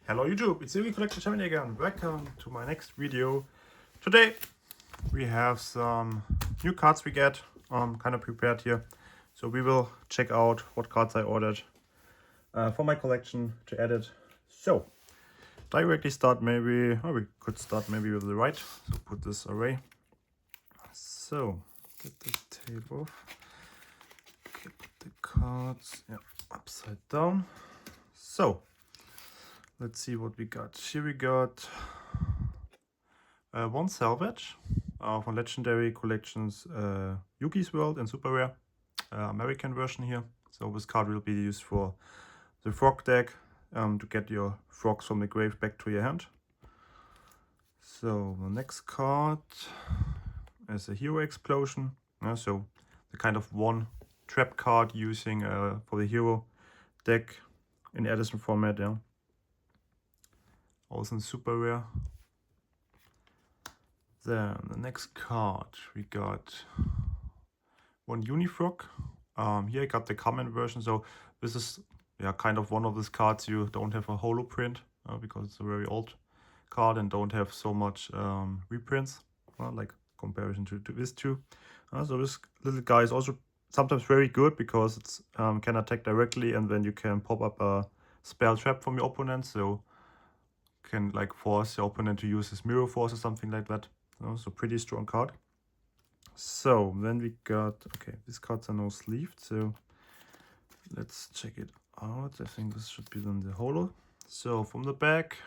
Hello YouTube, it's Yugioh Collection Germany again. Welcome to my next video. Today we have some new cards we get kind of prepared here. So we will check out what cards I ordered for my collection to edit. So directly start maybe, we could start maybe with the right. So put this away. So get the tape off. Okay, put the cards upside down. So let's see what we got. Here we got one salvage from Legendary Collections Yugioh's World and Super Rare American version here. So this card will be used for the frog deck to get your frogs from the grave back to your hand. So the next card is a Hero Explosion. So the kind of one trap card using for the hero deck in Edison format. Also in super rare. Then the next card we got one Unifrog. Here I got the common version, so this is kind of one of these cards you don't have a holo print because it's a very old card and don't have so much reprints like comparison to this two. So this little guy is also sometimes very good because it's can attack directly and then you can pop up a spell trap from your opponent, so can like force your opponent to use his mirror force or something like that. So pretty strong card. So then we got, okay, these cards are no sleeved, so let's check it out. I think this should be then the holo. So from the back,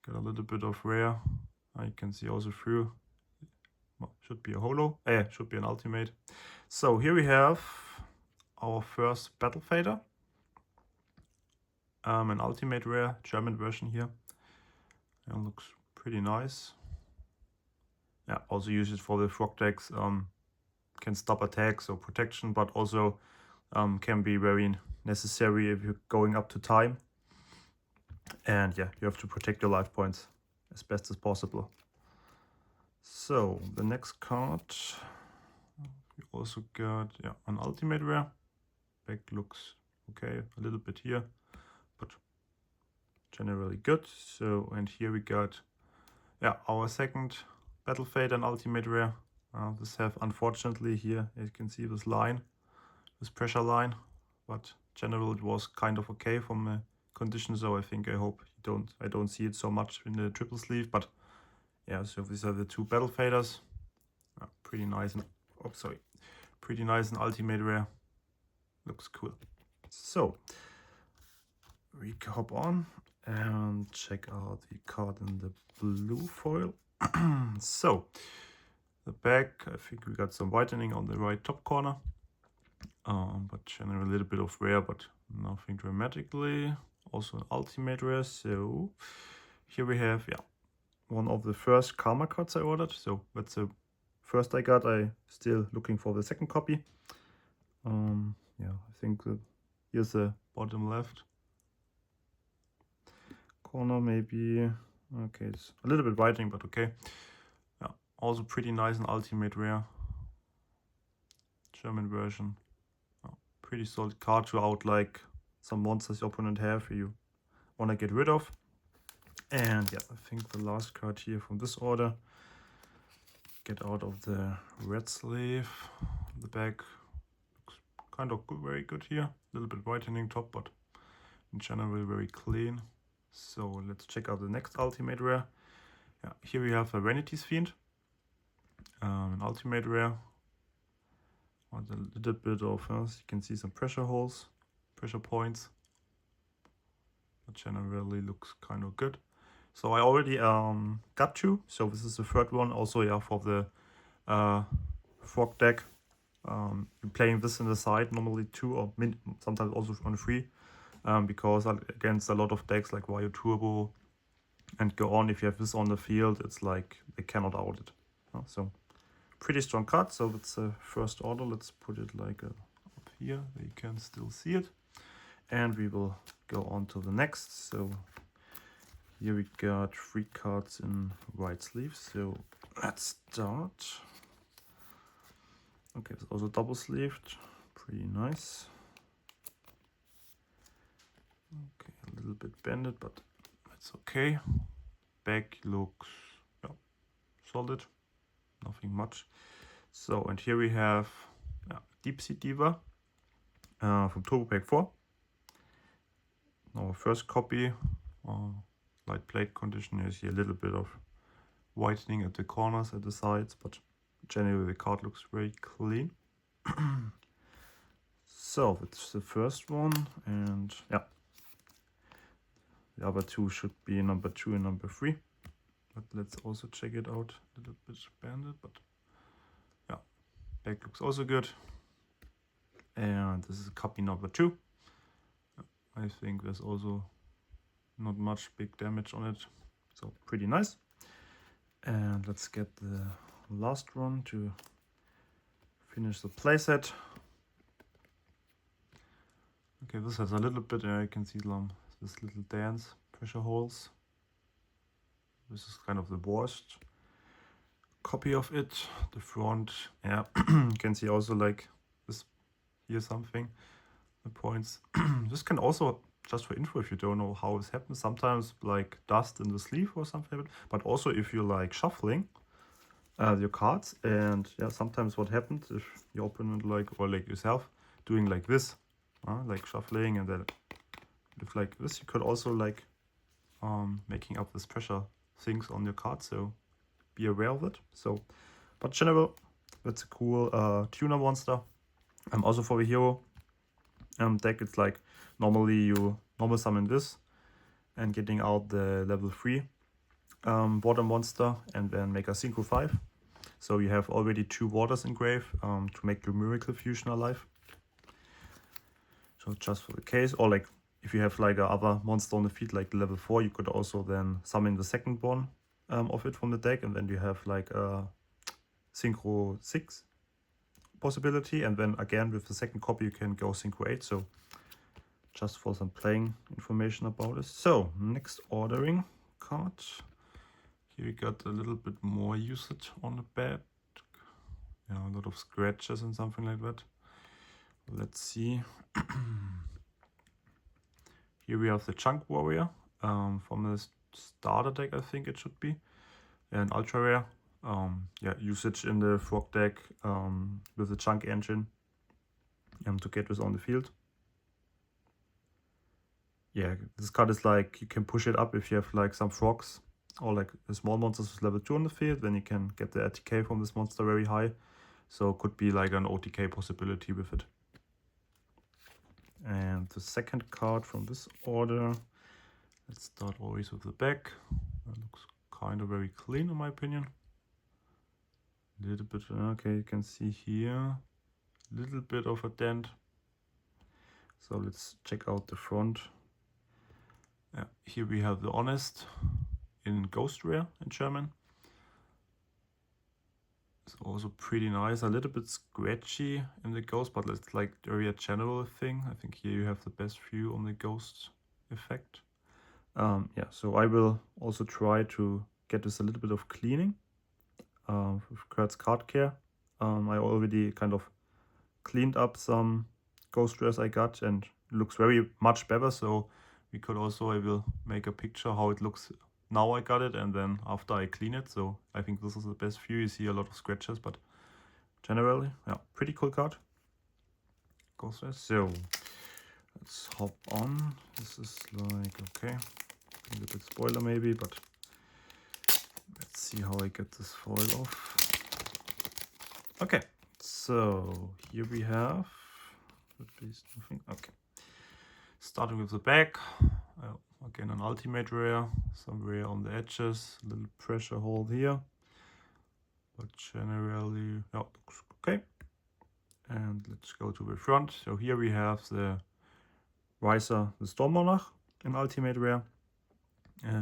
got a little bit of rare. You can see also through. Well, should be a holo. Should be an ultimate. So here we have our first battle fader. An ultimate rare German version here. Looks pretty nice. Also use it for the frog decks. Can stop attacks or protection, but also can be very necessary if you're going up to time. And you have to protect your life points as best as possible. So the next card, we also got an ultimate rare. Back looks okay, a little bit here, but generally good. So, and here we got our second battle fate and ultimate rare. This have unfortunately here you can see this line, this pressure line, but generally it was kind of okay from the condition. So I hope I don't see it so much in the triple sleeve, but so these are the two battle faders. Pretty nice and pretty nice and ultimate rare. Looks cool. So we hop on and check out the card in the blue foil. So the back, I think we got some whitening on the right top corner, but generally a little bit of rare, but nothing dramatically. Also an ultimate rare. So here we have one of the first Karma cards I ordered. So that's the first I got. I still looking for the second copy. I think here's the bottom left corner maybe. Okay, it's a little bit whitening, but okay. Also pretty nice and ultimate rare German version. Pretty solid card to out like some monsters your opponent have you want to get rid of. And I think the last card here from this order, get out of the red sleeve. The back looks kind of good, very good here. A little bit whitening top, but in general very clean. So let's check out the next ultimate rare. Here we have a Vanity's Fiend, an ultimate rare. With a little bit of, you can see some pressure holes, pressure points. But generally looks kind of good. So I already got two. So this is the third one. Also for the frog deck. You're playing this in the side normally 2 or sometimes also on 3. Because against a lot of decks like Wario Turbo and go on, if you have this on the field, it's like they cannot out it. So pretty strong card. So that's the first order. Let's put it like up here. You can still see it. And we will go on to the next. So here we got 3 cards in white sleeves. So let's start. Okay, it's also double sleeved. Pretty nice. Okay, a little bit bended, but it's okay. Back looks solid, nothing much. So, and here we have Deep Sea Diva from Turbo Pack 4. Our first copy. Light plate condition. You see a little bit of whitening at the corners, at the sides, but generally the card looks very clean. So that's the first one, and yeah, the other two should be number 2 and number 3. But let's also check it out. A little bit banded, but yeah, back looks also good. And this is copy number 2. I think there's also not much big damage on it, so pretty nice. And let's get the last one to finish the playset. Okay, this has a little bit, you can see this little dance pressure holes. This is kind of the worst copy of it. The front, yeah, you can see also like this here something, the points. This can also, just for info, if you don't know how this happens, sometimes like dust in the sleeve or something, but also if you like shuffling your cards, and yeah, sometimes what happens if you open it like, or like yourself doing like this, like shuffling, and then if like this, you could also like making up this pressure things on your card, so be aware of it. So, but general, that's a cool tuner monster. Also for the hero deck, it's like normally you normal summon this and getting out the level 3 water monster, and then make a Synchro 5. So you have already 2 waters in grave to make your Miracle Fusion alive. So just for the case, or like if you have like a other monster on the field like level 4, you could also then summon the second one of it from the deck, and then you have like a Synchro 6 possibility, and then again with the second copy you can go Synchro 8. So just for some playing information about this. So next ordering card. Here we got a little bit more usage on the back. Yeah, a lot of scratches and something like that. Let's see. Here we have the Chunk Warrior from the starter deck, I think it should be. And ultra rare. Yeah, usage in the Frog deck with the Chunk engine to get this on the field. Yeah, this card is like, you can push it up if you have like some frogs or like the small monsters with level 2 on the field, then you can get the ATK from this monster very high. So it could be like an OTK possibility with it. And the second card from this order, let's start always with the back. That looks kind of very clean in my opinion. A little bit, okay, you can see here, a little bit of a dent. So let's check out the front. Yeah, here we have the Honest in Ghost Rare in German. It's also pretty nice, a little bit scratchy in the Ghost, but it's like very a general thing. I think here you have the best view on the Ghost effect. Yeah, so I will also try to get this a little bit of cleaning with Kurt's Card Care. I already kind of cleaned up some Ghost Rares I got, and it looks very much better. So we could also, I will make a picture how it looks now I got it, and then after I clean it. So I think this is the best view. You see a lot of scratches, but generally, yeah, pretty cool card. Ghost Rares. So let's hop on. This is like, okay, a little bit spoiler maybe, but let's see how I get this foil off. Okay, so here we have at least nothing. Okay, starting with the back. Again, an ultimate rare, some rare on the edges, a little pressure hold here, but generally, yeah, looks okay. And let's go to the front. So here we have the Riser, the Storm Monarch, an ultimate rare,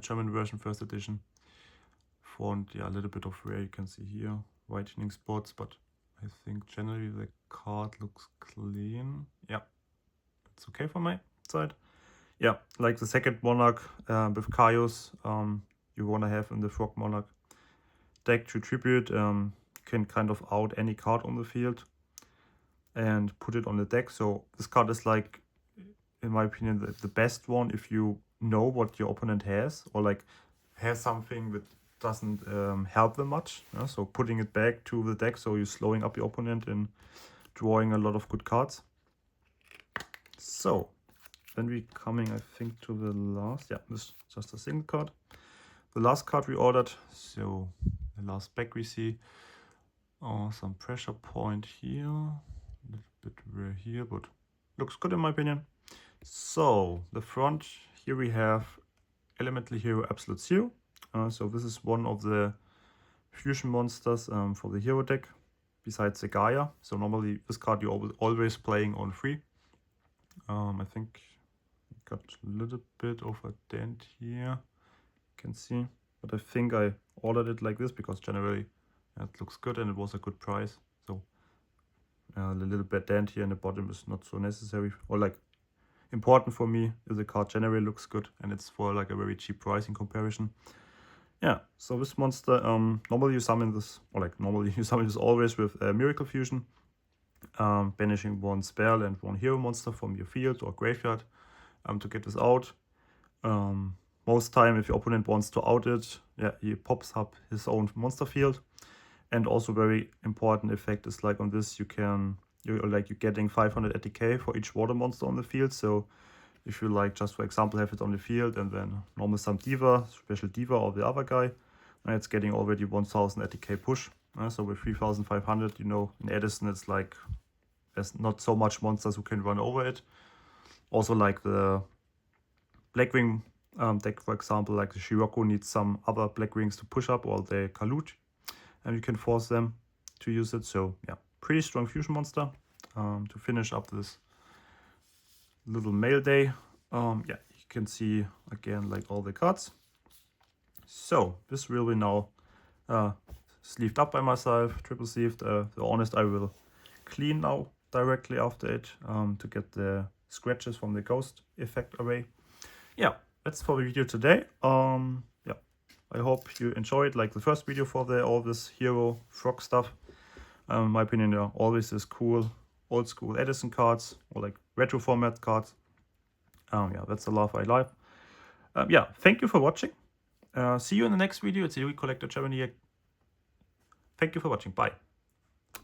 German version, first edition. Front, yeah, a little bit of rare, you can see here, whitening spots, but I think generally the card looks clean. Yeah, it's okay for my side. Yeah, like the second Monarch with Kaios, you want to have in the Frog Monarch deck to tribute. You can kind of out any card on the field and put it on the deck. So this card is like, in my opinion, the best one if you know what your opponent has, or like has something that doesn't help them much. So putting it back to the deck, so you're slowing up your opponent and drawing a lot of good cards. So then we coming, I think, to the last, yeah, this is just a single card. The last card we ordered, so the last back we see, some pressure point here, a little bit rare here, but looks good in my opinion. So the front, here we have Elemental Hero Absolute Zero. So this is one of the fusion monsters for the hero deck, besides the Gaia. So normally this card you're always playing on 3. I think it got a little bit of a dent here, you can see. But I think I ordered it like this because generally it looks good and it was a good price. So a little bit dent here in the bottom is not so necessary, or like important for me if the card generally looks good and it's for like a very cheap price in comparison. Yeah, so this monster, normally you summon this, or like normally you summon this always with Miracle Fusion, banishing 1 spell and 1 hero monster from your field or graveyard to get this out. Most time if your opponent wants to out it, yeah, he pops up his own monster field. And also very important effect is like on this, you're getting 500 ATK for each water monster on the field. So if you like, just for example, have it on the field and then normal some Diva, special Diva or the other guy, it's getting already 1000 ATK push. So with 3500, you know, in Edison it's like there's not so much monsters who can run over it. Also like the Blackwing deck, for example, like the Shiroko needs some other Blackwings to push up, or the Kalut, and you can force them to use it. So yeah, pretty strong fusion monster to finish up this little mail day. Yeah, you can see again like all the cards. So this will be now sleeved up by myself, triple sleeved. The honest, I will clean now directly after it to get the scratches from the ghost effect away. Yeah, that's for the video today. Yeah, I hope you enjoyed like the first video for all this hero frog stuff. In my opinion, there always is cool old school Edison cards or like retro format cards. Yeah, that's the love I like. Yeah, thank you for watching. See you in the next video. It's Yugioh Collector Germany. Thank you for watching. Bye.